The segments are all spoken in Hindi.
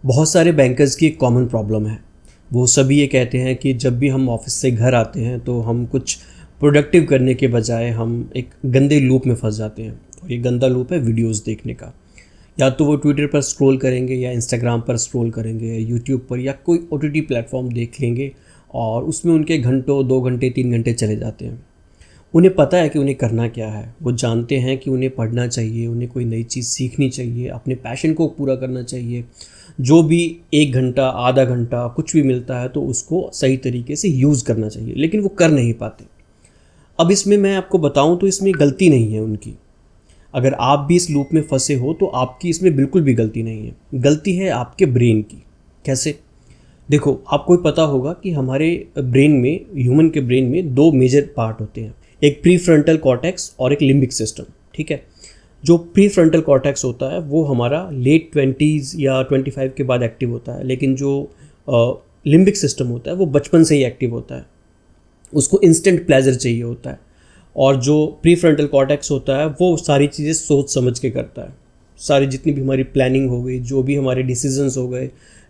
बहुत सारे बैंकर्स की एक कॉमन प्रॉब्लम है। वो सभी ये कहते हैं कि जब भी हम ऑफिस से घर आते हैं तो हम कुछ प्रोडक्टिव करने के बजाय हम एक गंदे लूप में फंस जाते हैं। और ये गंदा लूप है वीडियोस देखने का। या तो वो ट्विटर पर स्क्रॉल करेंगे या इंस्टाग्राम पर स्क्रॉल करेंगे या यूट्यूब पर या कोई ओटीटी प्लेटफॉर्म देख लेंगे और उसमें उनके घंटों 2 घंटे 3 घंटे चले जाते हैं। उन्हें पता है कि उन्हें करना क्या है। वो जानते हैं कि उन्हें पढ़ना चाहिए, उन्हें कोई नई चीज़ सीखनी चाहिए, अपने पैशन को पूरा करना चाहिए। जो भी 1 घंटा आधा घंटा कुछ भी मिलता है तो उसको सही तरीके से यूज़ करना चाहिए, लेकिन वो कर नहीं पाते। अब इसमें मैं आपको बताऊं तो इसमें गलती नहीं है उनकी। अगर आप भी इस लूप में फंसे हो तो आपकी इसमें बिल्कुल भी गलती नहीं है। गलती है आपके ब्रेन की। कैसे? देखो, आपको पता होगा कि हमारे ब्रेन में, ह्यूमन के ब्रेन में 2 मेजर पार्ट होते हैं। एक प्री फ्रंटल कॉर्टेक्स और एक लिम्बिक सिस्टम। ठीक है। जो प्री फ्रंटल कॉर्टेक्स होता है वो हमारा लेट 20s या 25 के बाद एक्टिव होता है, लेकिन जो लिम्बिक सिस्टम होता है वो बचपन से ही एक्टिव होता है। उसको इंस्टेंट प्लेजर चाहिए होता है। और जो प्री फ्रंटल कॉर्टेक्स होता है वो सारी चीज़ें सोच समझ के करता है। सारी जितनी भी हमारी प्लानिंग हो गई, जो भी हमारे डिसीजंस हो गए,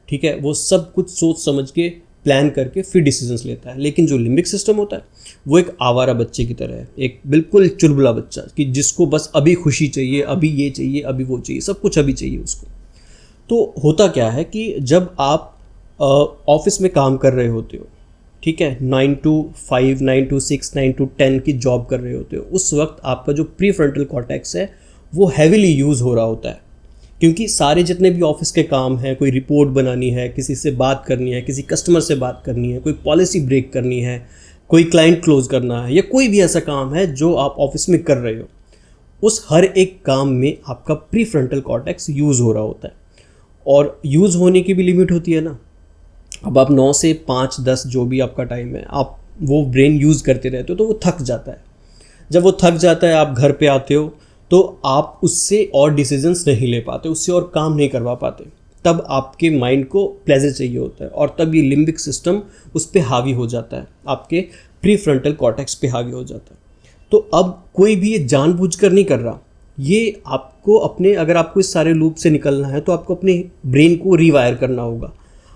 ठीक है, वो सब कुछ सोच समझ के प्लान करके फिर डिसीजंस लेता है। लेकिन जो लिम्बिक सिस्टम होता है वो एक आवारा बच्चे की तरह है, एक बिल्कुल चुलबुला बच्चा कि जिसको बस अभी खुशी चाहिए, अभी ये चाहिए, अभी वो चाहिए, सब कुछ अभी चाहिए उसको। तो होता क्या है कि जब आप ऑफिस में काम कर रहे होते हो, ठीक है, 9 to 5, 9 to 6, 9 to 10 की जॉब कर रहे होते हो, उस वक्त आपका जो प्री फ्रंटल कॉर्टेक्स है वो हैविली यूज़ हो रहा होता है। क्योंकि सारे जितने भी ऑफिस के काम हैं, कोई रिपोर्ट बनानी है, किसी से बात करनी है, किसी कस्टमर से बात करनी है, कोई पॉलिसी ब्रेक करनी है, कोई क्लाइंट क्लोज करना है, या कोई भी ऐसा काम है जो आप ऑफिस में कर रहे हो, उस हर एक काम में आपका प्री फ्रंटल कॉर्टेक्स यूज़ हो रहा होता है। और यूज़ होने की भी लिमिट होती है ना। अब आप 9 से 5, 10 जो भी आपका टाइम है, आप वो ब्रेन यूज़ करते रहते हो तो वो थक जाता है। जब वो थक जाता है, आप घर पे आते हो तो आप उससे और डिसीजंस नहीं ले पाते, उससे और काम नहीं करवा पाते। तब आपके माइंड को प्लेजर चाहिए होता है और तब ये लिम्बिक सिस्टम उस पर हावी हो जाता है, आपके प्री फ्रंटल कॉर्टेक्स पे हावी हो जाता है। तो अब कोई भी ये जानबूझकर नहीं कर रहा। ये आपको अपने, अगर आपको इस सारे लूप से निकलना है तो आपको अपने ब्रेन को रीवायर करना होगा।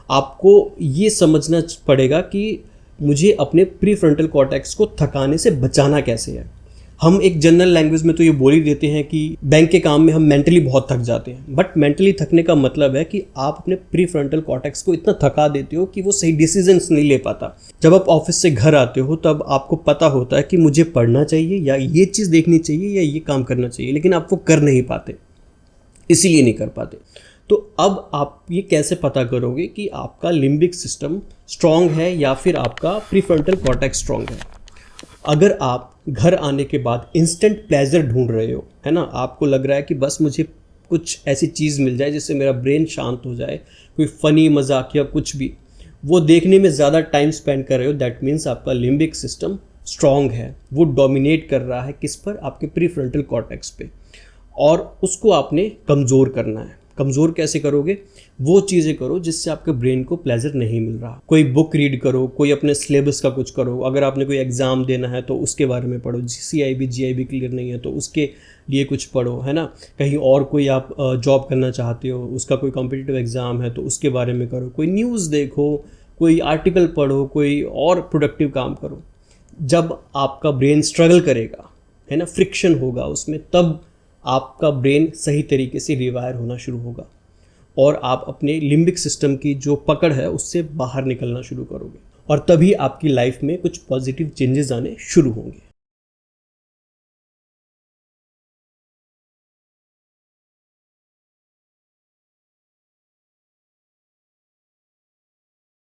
आपको ये समझना पड़ेगा कि मुझे अपने प्री फ्रंटल कॉर्टेक्स को थकाने से बचाना कैसे है। हम एक जनरल लैंग्वेज में तो ये बोल ही देते हैं कि बैंक के काम में हम मेंटली बहुत थक जाते हैं, बट मेंटली थकने का मतलब है कि आप अपने प्री फ्रंटल कॉर्टेक्स को इतना थका देते हो कि वो सही डिसीजंस नहीं ले पाता। जब आप ऑफिस से घर आते हो तब आपको पता होता है कि मुझे पढ़ना चाहिए या ये चीज़ देखनी चाहिए या ये काम करना चाहिए, लेकिन आप वो कर नहीं पाते, इसीलिए नहीं कर पाते। तो अब आप ये कैसे पता करोगे कि आपका लिम्बिक सिस्टम स्ट्रांग है या फिर आपका प्रीफ्रंटल कॉर्टेक्स स्ट्रांग है? अगर आप घर आने के बाद इंस्टेंट प्लेजर ढूंढ रहे हो, है ना, आपको लग रहा है कि बस मुझे कुछ ऐसी चीज़ मिल जाए जिससे मेरा ब्रेन शांत हो जाए, कोई फ़नी मजाक या कुछ भी, वो देखने में ज़्यादा टाइम स्पेंड कर रहे हो, दैट मीन्स आपका लिम्बिक सिस्टम स्ट्रांग है। वो डोमिनेट कर रहा है किस पर? आपके प्रीफ्रंटल कॉर्टेक्स पे। और उसको आपने कमज़ोर करना है। कमज़ोर कैसे करोगे? वो चीज़ें करो जिससे आपके ब्रेन को प्लेजर नहीं मिल रहा। कोई बुक रीड करो, कोई अपने सिलेबस का कुछ करो। अगर आपने कोई एग्ज़ाम देना है तो उसके बारे में पढ़ो। CIB GIB क्लियर नहीं है तो उसके लिए कुछ पढ़ो, है ना। कहीं और कोई आप जॉब करना चाहते हो, उसका कोई कॉम्पिटिटिव एग्ज़ाम है तो उसके बारे में करो। कोई न्यूज़ देखो, कोई आर्टिकल पढ़ो, कोई और प्रोडक्टिव काम करो। जब आपका ब्रेन स्ट्रगल करेगा, है ना, फ्रिक्शन होगा उसमें, तब आपका ब्रेन सही तरीके से रिवायर होना शुरू होगा और आप अपने लिम्बिक सिस्टम की जो पकड़ है उससे बाहर निकलना शुरू करोगे और तभी आपकी लाइफ में कुछ पॉजिटिव चेंजेस आने शुरू होंगे।